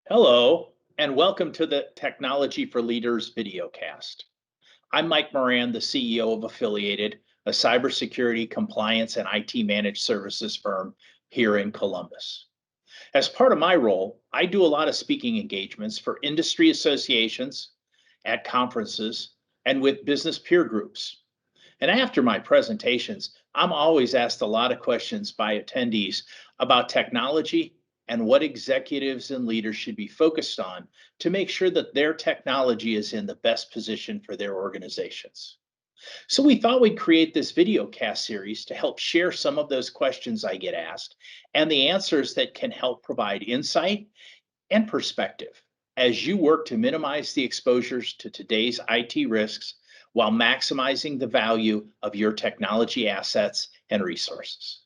Hello, and welcome to the Technology for Leaders videocast. I'm Mike Moran, the CEO of Affiliated, a cybersecurity, compliance, and IT managed services firm here in Columbus. As part of my role, I do a lot of speaking engagements for industry associations, at conferences, and with business peer groups. And after my presentations, I'm always asked a lot of questions by attendees about technology and what executives and leaders should be focused on to make sure that their technology is in the best position for their organizations. So we thought we'd create this video cast series to help share some of those questions I get asked and the answers that can help provide insight and perspective as you work to minimize the exposures to today's IT risks while maximizing the value of your technology assets and resources.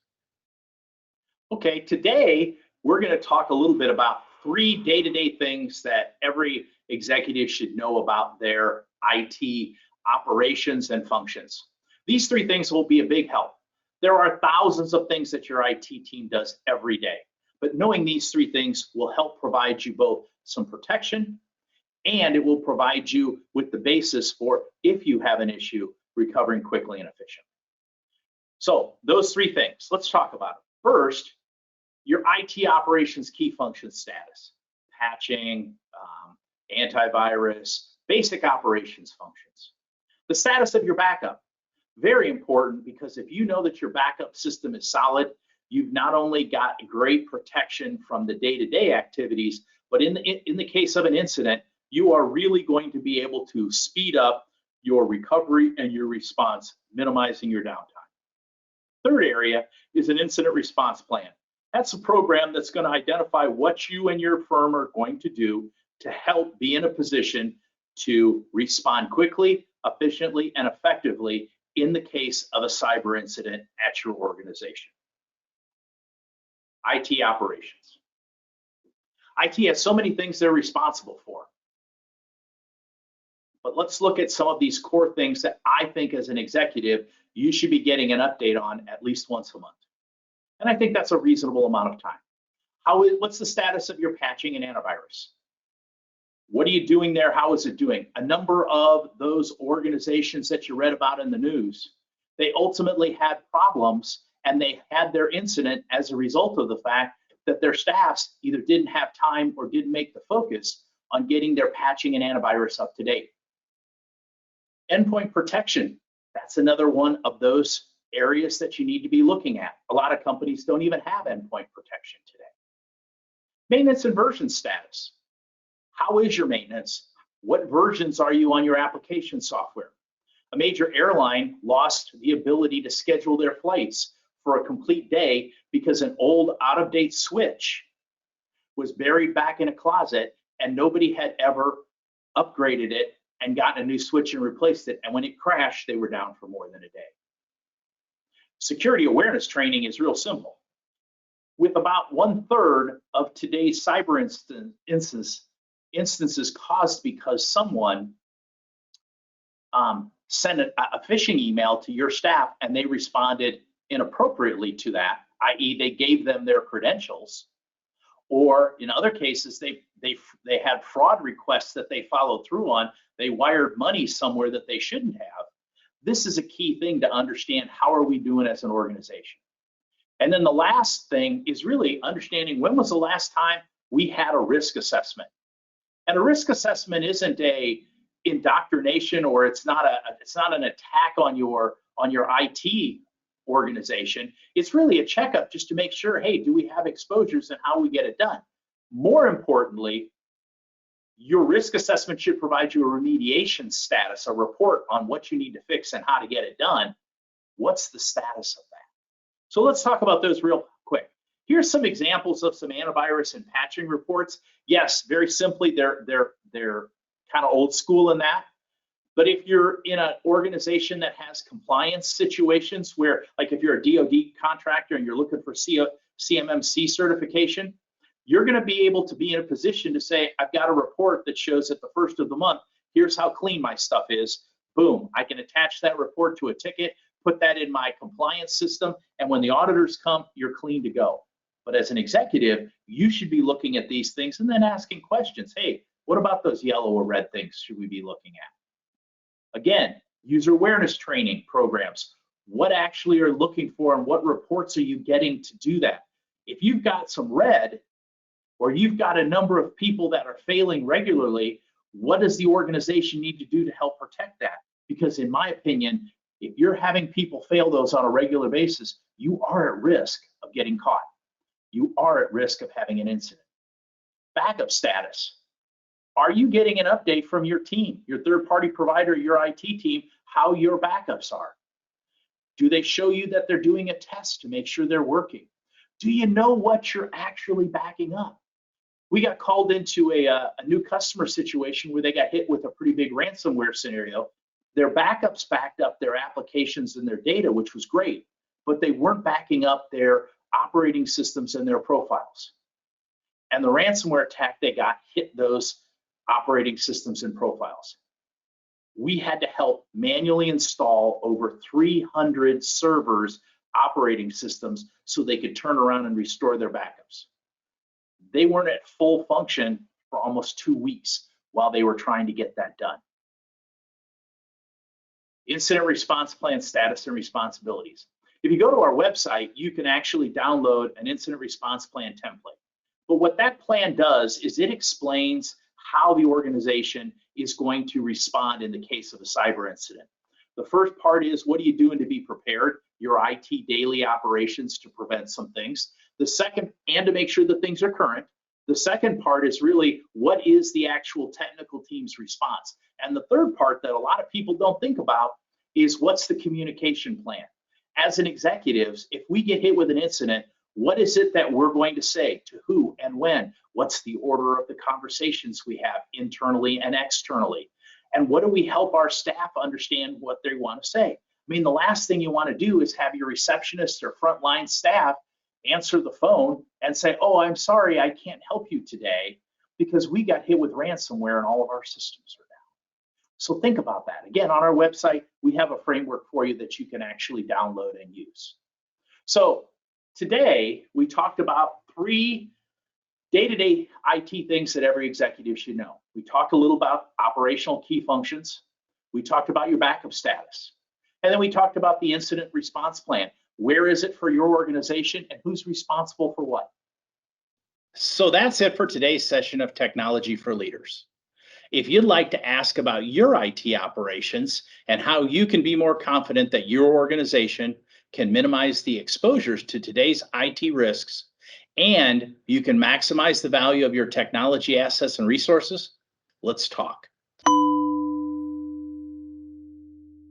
Okay, today we're going to talk a little bit about three day-to-day things that every executive should know about their IT operations and functions. These three things will be a big help. There are thousands of things that your IT team does every day, but knowing these three things will help provide you both some protection and it will provide you with the basis for, if you have an issue, recovering quickly and efficiently. So those three things, let's talk about it. First, your IT operations key function status, patching, antivirus, basic operations functions. The status of your backup, very important, because if you know that your backup system is solid, you've not only got great protection from the day-to-day activities, but in the case of an incident, you are really going to be able to speed up your recovery and your response, minimizing your downtime. Third area is an incident response plan. That's a program that's going to identify what you and your firm are going to do to help be in a position to respond quickly, efficiently, and effectively in the case of a cyber incident at your organization. IT operations. IT has so many things they're responsible for. But let's look at some of these core things that I think as an executive, you should be getting an update on at least once a month. And I think that's a reasonable amount of time. What's the status of your patching and antivirus? What are you doing there? How is it doing? A number of those organizations that you read about in the news, they ultimately had problems and they had their incident as a result of the fact that their staffs either didn't have time or didn't make the focus on getting their patching and antivirus up to date. Endpoint protection, that's another one of those areas that you need to be looking at. A lot of companies don't even have endpoint protection today. Maintenance and version status. How is your maintenance? What versions are you on your application software? A major airline lost the ability to schedule their flights for a complete day because an old out-of-date switch was buried back in a closet and nobody had ever upgraded it and gotten a new switch and replaced it. And when it crashed, they were down for more than a day. Security awareness training is real simple. With about 1/3 of today's cyber instances caused because someone sent a phishing email to your staff and they responded inappropriately to that, i.e. they gave them their credentials, or in other cases, they had fraud requests that they followed through on. They wired money somewhere that they shouldn't have. This is a key thing to understand. How are we doing as an organization? And then the last thing is really understanding when was the last time we had a risk assessment. And a risk assessment isn't a indoctrination, or it's not an attack on your IT organization. It's really a checkup just to make sure, hey, do we have exposures and how we get it done? More importantly, your risk assessment should provide you a remediation status, a report on what you need to fix and how to get it done. What's the status of that? So let's talk about those real quick. Here's some examples of some antivirus and patching reports. Yes, very simply, they're kind of old school in that. But if you're in an organization that has compliance situations where, like if you're a DoD contractor and you're looking for CMMC certification, you're going to be able to be in a position to say, I've got a report that shows at the first of the month, here's how clean my stuff is. Boom, I can attach that report to a ticket, put that in my compliance system, and when the auditors come, you're clean to go. But as an executive, you should be looking at these things and then asking questions. Hey, what about those yellow or red things should we be looking at? Again, user awareness training programs. What actually are you looking for and what reports are you getting to do that? If you've got some red, or you've got a number of people that are failing regularly, what does the organization need to do to help protect that? Because in my opinion, if you're having people fail those on a regular basis, you are at risk of getting caught. You are at risk of having an incident. Backup status. Are you getting an update from your team, your third-party provider, your IT team, how your backups are? Do they show you that they're doing a test to make sure they're working? Do you know what you're actually backing up? We got called into a new customer situation where they got hit with a pretty big ransomware scenario. Their backups backed up their applications and their data, which was great, but they weren't backing up their operating systems and their profiles. And the ransomware attack they got hit those operating systems and profiles. We had to help manually install over 300 servers, operating systems, so they could turn around and restore their backups. They weren't at full function for almost 2 weeks while they were trying to get that done. Incident response plan status and responsibilities. If you go to our website, you can actually download an incident response plan template. But what that plan does is it explains how the organization is going to respond in the case of a cyber incident. The first part is, what are you doing to be prepared? Your IT daily operations to prevent some things. The second, and to make sure that things are current. The second part is really, what is the actual technical team's response? And the third part that a lot of people don't think about is, what's the communication plan? As an executives, if we get hit with an incident, what is it that we're going to say to who and when? What's the order of the conversations we have internally and externally? And what do we help our staff understand what they want to say? I mean, the last thing you want to do is have your receptionist or frontline staff answer the phone and say, oh, I'm sorry, I can't help you today because we got hit with ransomware and all of our systems are down. So think about that. Again, on our website, we have a framework for you that you can actually download and use. So today, we talked about 3 day-to-day IT things that every executive should know. We talked a little about operational key functions. We talked about your backup status. And then we talked about the incident response plan. Where is it for your organization and who's responsible for what? So that's it for today's session of Technology for Leaders. If you'd like to ask about your IT operations and how you can be more confident that your organization can minimize the exposures to today's IT risks, and you can maximize the value of your technology assets and resources, let's talk.